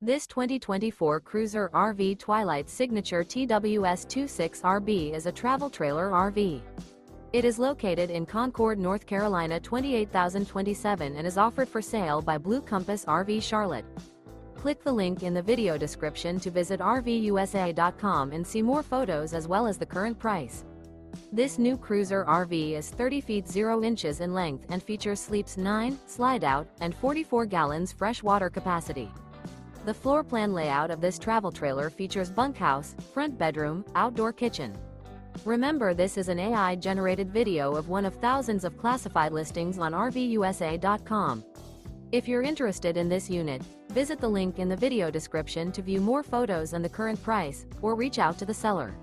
This 2024 Cruiser RV Twilight Signature TWS26RB is a travel trailer RV. It is located in Concord, North Carolina 28027 and is offered for sale by Blue Compass RV Charlotte. Click the link in the video description to visit RVUSA.com and see more photos as well as the current price. This new Cruiser RV is 30 feet 0 inches in length and features sleeps 9, Slideout, and 44 gallons fresh water capacity. The floor plan layout of this travel trailer features bunkhouse, front bedroom, outdoor kitchen. Remember, this is an AI-generated video of one of thousands of classified listings on RVUSA.com. If you're interested in this unit, visit the link in the video description to view more photos and the current price, or reach out to the seller.